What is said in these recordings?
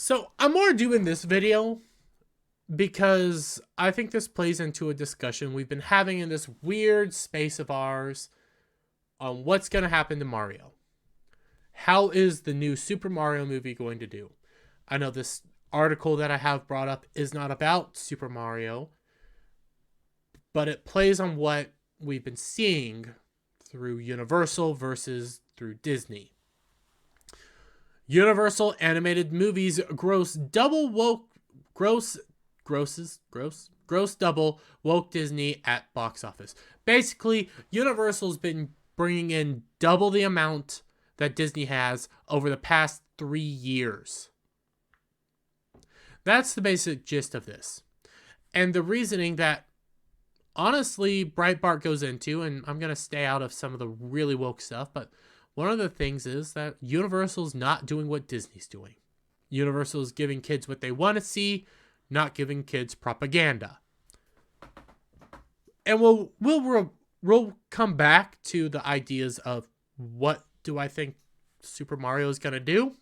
So I'm more doing this video because I think this plays into a discussion we've been having in this weird space of ours on what's going to happen to Mario. How is the new Super Mario movie going to do? I know this article that I have brought up is not about Super Mario, but it plays on what we've been seeing through Universal versus through Disney. Universal animated movies gross double woke Disney at box office. Basically, Universal's been bringing in double the amount that Disney has over the past 3 years. That's the basic gist of this. And the reasoning that honestly Breitbart goes into, and I'm going to stay out of some of the really woke stuff, but one of the things is that Universal's not doing what Disney's doing. Universal's giving kids what they want to see, not giving kids propaganda. And we'll come back to the ideas of what do I think Super Mario is going to do?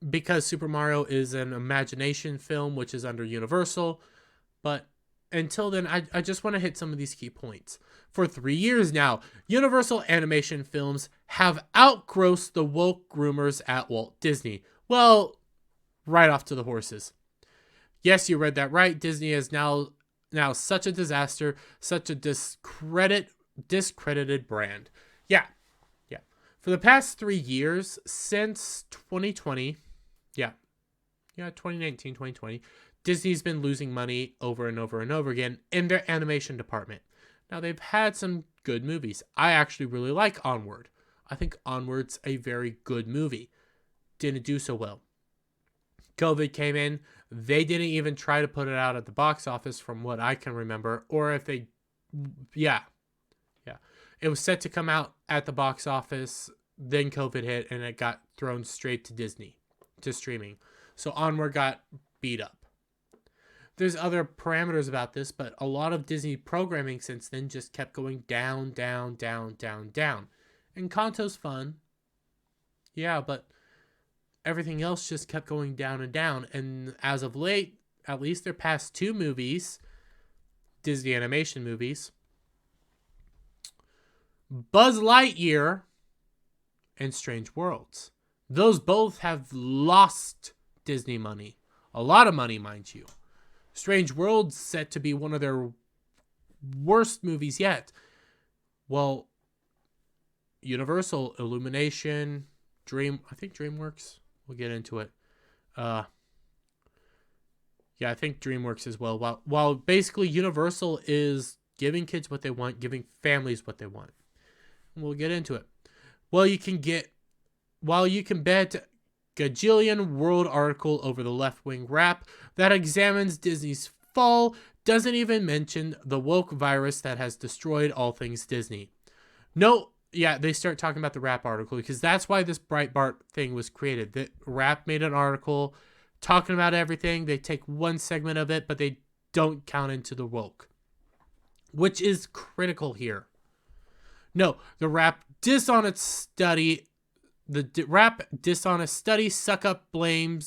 Because Super Mario is an imagination film, which is under Universal. But until then, I just want to hit some of these key points. For 3 years now, Universal animation films have outgrossed the woke groomers at Walt Disney. Well, right off to the horses. Yes, you read that right. Disney is now such a disaster, such a discredited brand. Yeah. For the past 3 years, since 2020, 2019, 2020, Disney's been losing money over and over and over again in their animation department. Now, they've had some good movies. I actually really like Onward. I think Onward's a very good movie. Didn't do so well. COVID came in. They didn't even try to put it out at the box office from what I can remember. Or if they... Yeah. It was set to come out at the box office. Then COVID hit and it got thrown straight to Disney. To streaming. So Onward got beat up. There's other parameters about this, but a lot of Disney programming since then just kept going down. And Encanto's fun. Yeah, but everything else just kept going down and down. And as of late, at least their past 2 movies, Disney animation movies, Buzz Lightyear and Strange Worlds. Those both have lost Disney money. A lot of money, mind you. Strange Worlds set to be one of their worst movies yet. Well, Universal, Illumination, I think DreamWorks. We'll get into it. I think DreamWorks as well. While basically Universal is giving kids what they want, giving families what they want. And we'll get into it. While you can bet gajillion world article over the left-wing rap that examines Disney's fall doesn't even mention the woke virus that has destroyed all things Disney. They start talking about the rap article because that's why this Breitbart thing was created. The rap made an article talking about everything. They take one segment of it, but they don't count into the woke, which is critical here. No, the rap dishonest study. The rap dishonest study suck-ups blame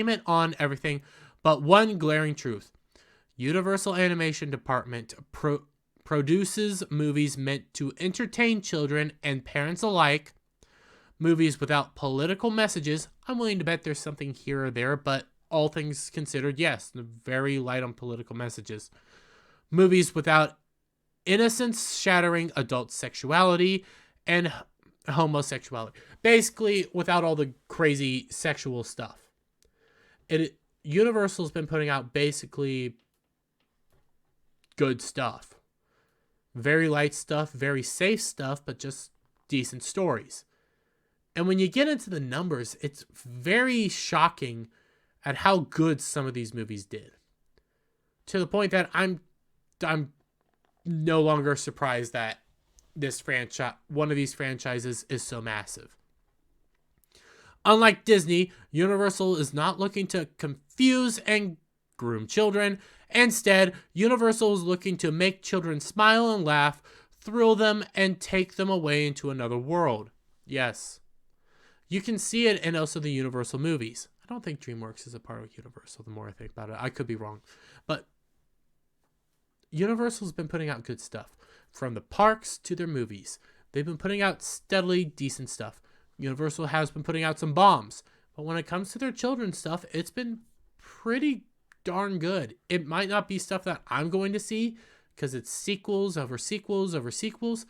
it on everything but one glaring truth. Universal Animation Department produces movies meant to entertain children and parents alike. Movies without political messages. I'm willing to bet there's something here or there, but all things considered, yes, very light on political messages. Movies without innocence-shattering adult sexuality and homosexuality. Basically, without all the crazy sexual stuff. Universal's been putting out basically good stuff. Very light stuff, very safe stuff, but just decent stories. And when you get into the numbers, it's very shocking at how good some of these movies did. To the point that I'm no longer surprised that one of these franchises is so massive. Unlike Disney, Universal is not looking to confuse and groom children. Instead, Universal is looking to make children smile and laugh, thrill them, and take them away into another world. Yes. You can see it in also the Universal movies. I don't think DreamWorks is a part of Universal, the more I think about it. I could be wrong. But Universal's been putting out good stuff. From the parks to their movies. They've been putting out steadily decent stuff. Universal has been putting out some bombs. But when it comes to their children's stuff, it's been pretty darn good. It might not be stuff that I'm going to see because it's sequels over sequels over sequels.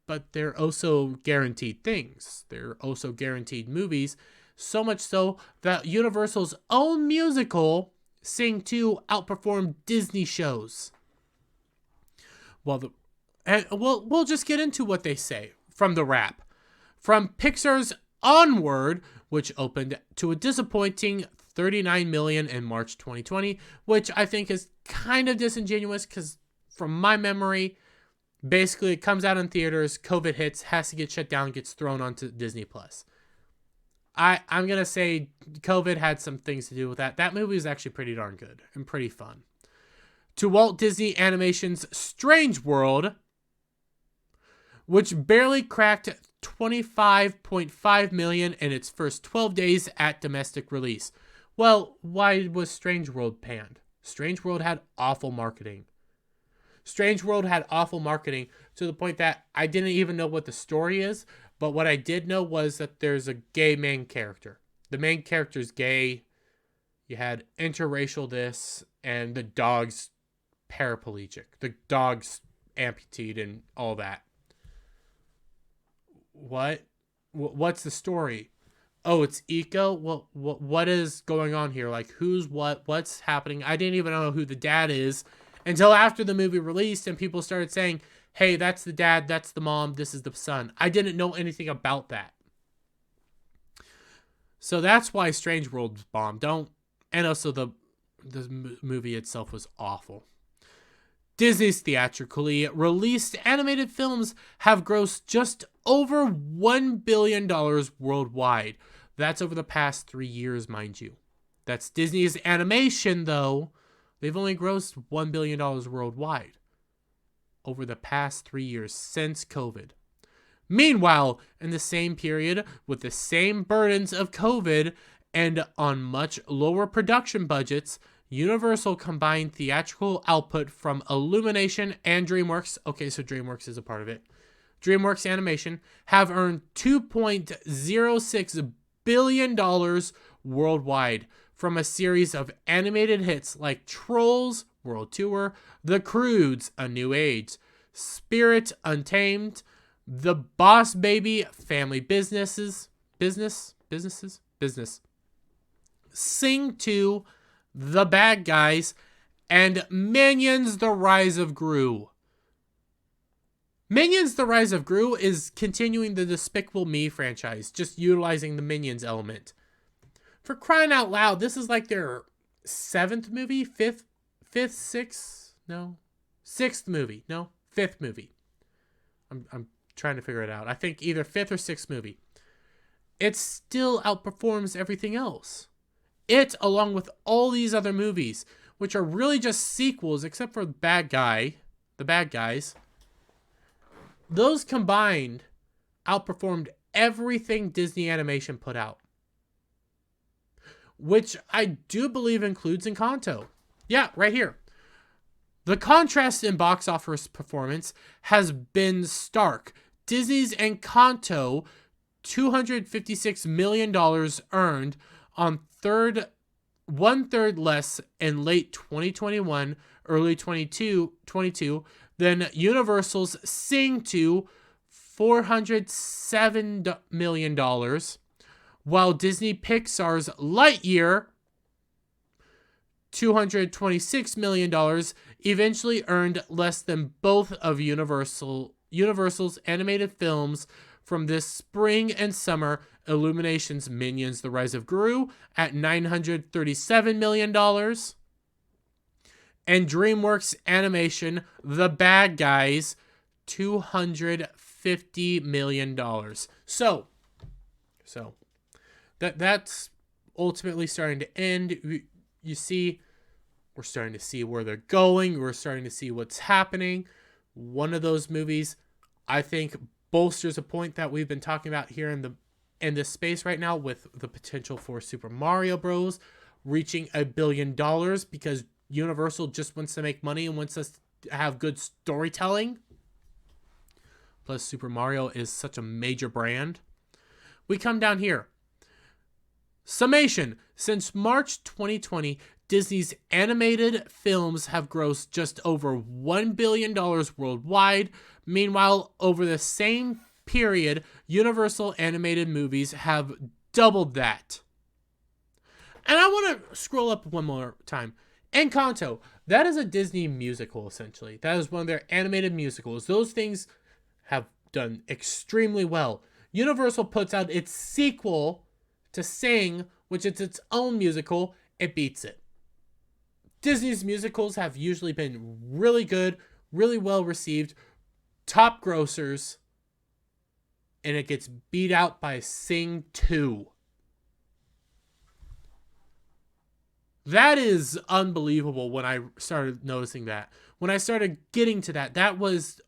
But they're also guaranteed things. They're also guaranteed movies. So much so that Universal's own musical, Sing 2, outperformed Disney shows. Well, we'll just get into what they say from the Wrap. From Pixar's Onward, which opened to a disappointing $39 million in March 2020, which I think is kind of disingenuous because from my memory, basically it comes out in theaters, COVID hits, has to get shut down, gets thrown onto Disney+. I'm going to say COVID had some things to do with that. That movie was actually pretty darn good and pretty fun. To Walt Disney Animation's Strange World, which barely cracked $25.5 million in its first 12 days at domestic release. Well, why was Strange World panned? Strange World had awful marketing. Strange World had awful marketing to the point that I didn't even know what the story is, but what I did know was that there's a gay main character. The main character's gay. You had interracial this, and the dog's paraplegic. The dog's amputated and all that. What? What's the story? Oh, it's Eco? Well, what is going on here? Like, who's what's happening? I didn't even know who the dad is until after the movie released and people started saying, hey, that's the dad, that's the mom, this is the son. I didn't know anything about that. So that's why Strange World bombed. And also the movie itself was awful. Disney's theatrically released animated films have grossed just over $1 billion worldwide. That's over the past 3 years, mind you. That's Disney's animation, though. They've only grossed $1 billion worldwide over the past 3 years since COVID. Meanwhile, in the same period, with the same burdens of COVID and on much lower production budgets, Universal combined theatrical output from Illumination and DreamWorks. Okay, so DreamWorks is a part of it. DreamWorks Animation have earned $2.06 billion worldwide from a series of animated hits like Trolls World Tour, The Croods: A New Age, Spirit Untamed, The Boss Baby Family Business, Sing 2, The Bad Guys, and Minions: The Rise of Gru. Minions: The Rise of Gru is continuing the Despicable Me franchise, just utilizing the Minions element. For crying out loud, this is like their fifth movie? I'm trying to figure it out. I think either fifth or sixth movie. It still outperforms everything else. It, along with all these other movies, which are really just sequels, except for the Bad Guys, those combined outperformed everything Disney Animation put out. Which I do believe includes Encanto. Yeah, right here. The contrast in box office performance has been stark. Disney's Encanto, $256 million earned on one-third less in late 2021, early 2022 than Universal's Sing 2, $407 million, while Disney Pixar's Lightyear, $226 million, eventually earned less than both of Universal's animated films from this spring and summer. Illumination's Minions: The Rise of Gru at $937 million, and DreamWorks Animation The Bad Guys, $250 million. So that's ultimately starting to end. You see, we're starting to see where they're going. We're starting to see what's happening. One of those movies, I think, bolsters a point that we've been talking about here in the in this space right now with the potential for Super Mario Bros. Reaching $1 billion because Universal just wants to make money and wants us to have good storytelling. Plus, Super Mario is such a major brand. We come down here. Summation. Since March 2020, Disney's animated films have grossed just over $1 billion worldwide. Meanwhile, over the same period, Universal animated movies have doubled that. And I want to scroll up one more time. Encanto, that is a Disney musical, essentially. That is one of their animated musicals. Those things have done extremely well. Universal puts out its sequel to Sing, which is its own musical. It beats it. Disney's musicals have usually been really good, really well received, top grossers, and it gets beat out by Sing 2. That is unbelievable when I started noticing that. When I started getting to that, that was...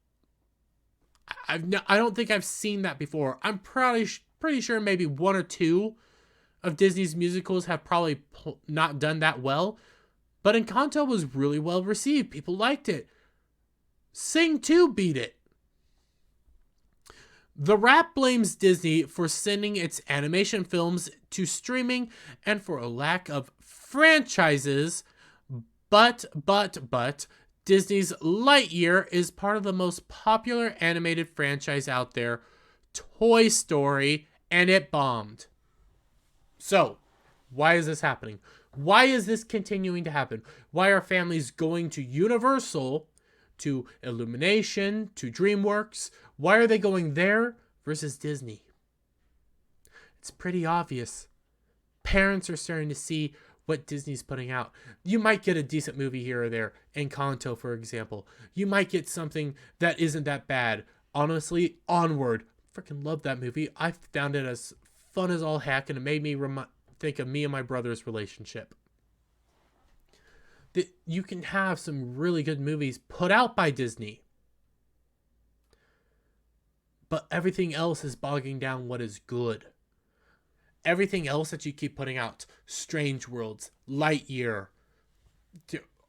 I don't think I've seen that before. I'm pretty sure maybe one or two of Disney's musicals have probably not done that well. But Encanto was really well received. People liked it. Sing 2 beat it. The Wrap blames Disney for sending its animation films to streaming and for a lack of franchises, but Disney's Lightyear is part of the most popular animated franchise out there, Toy Story, and it bombed. So, why is this happening? Why is this continuing to happen? Why are families going to Universal, to Illumination, to DreamWorks? Why are they going there versus Disney? It's pretty obvious. Parents are starting to see what Disney's putting out. You might get a decent movie here or there. Encanto, for example. You might get something that isn't that bad. Honestly, Onward. Freaking love that movie. I found it as fun as all heck, and it made me think of me and my brother's relationship. You can have some really good movies put out by Disney. But everything else is bogging down what is good. Everything else that you keep putting out, Strange Worlds, Lightyear,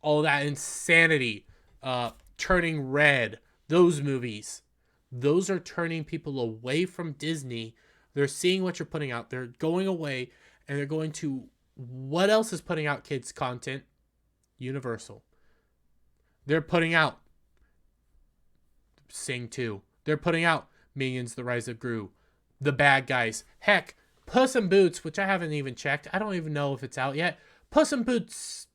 all that insanity, Turning Red, those movies, those are turning people away from Disney. They're seeing what you're putting out. They're going away, and they're going to what else is putting out kids' content? Universal. They're putting out Sing 2. They're putting out Minions: The Rise of Gru, The Bad Guys. Heck, Puss in Boots, which I haven't even checked. I don't even know if it's out yet. Puss in Boots,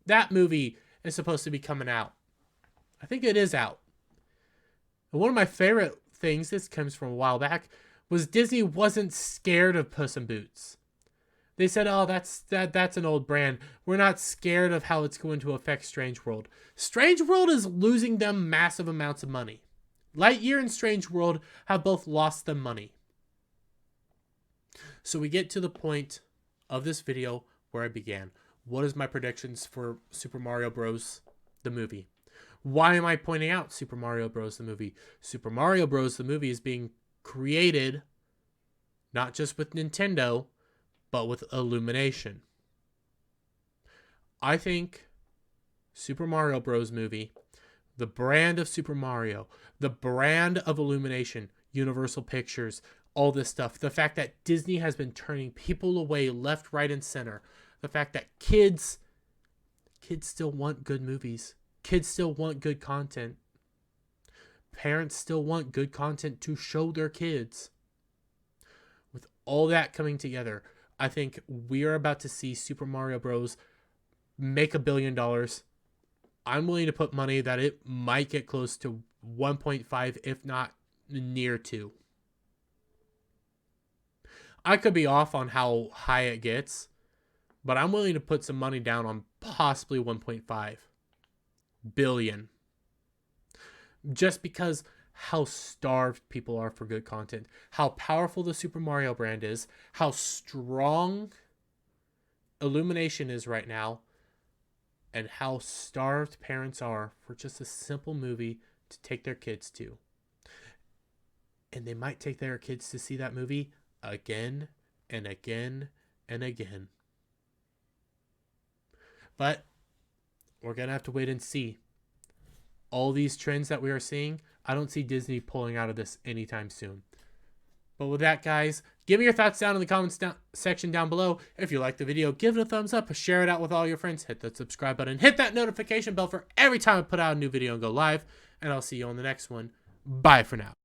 that movie is supposed to be coming out. I think it is out. And one of my favorite things, this comes from a while back, was Disney wasn't scared of Puss in Boots. They said, oh, that's an old brand. We're not scared of how it's going to affect Strange World. Strange World is losing them massive amounts of money. Lightyear and Strange World have both lost them money. So we get to the point of this video where I began. What is my predictions for Super Mario Bros. The movie? Why am I pointing out Super Mario Bros. The movie? Super Mario Bros. The movie is being created not just with Nintendo, but with Illumination. I think Super Mario Bros. Movie, the brand of Super Mario, the brand of Illumination, Universal Pictures, all this stuff, the fact that Disney has been turning people away left, right, and center, the fact that kids still want good movies, kids still want good content, parents still want good content to show their kids. With all that coming together, I think we are about to see Super Mario Bros. Make $1 billion. I'm willing to put money that it might get close to 1.5, if not near 2. I could be off on how high it gets, but I'm willing to put some money down on possibly 1.5 billion. Just because how starved people are for good content, how powerful the Super Mario brand is, how strong Illumination is right now, and how starved parents are for just a simple movie to take their kids to. And they might take their kids to see that movie again and again and again. But we're going to have to wait and see. All these trends that we are seeing, I don't see Disney pulling out of this anytime soon. But with that, guys, give me your thoughts down in the comments section down below. If you liked the video, give it a thumbs up, share it out with all your friends, hit that subscribe button, hit that notification bell for every time I put out a new video and go live. And I'll see you on the next one. Bye for now.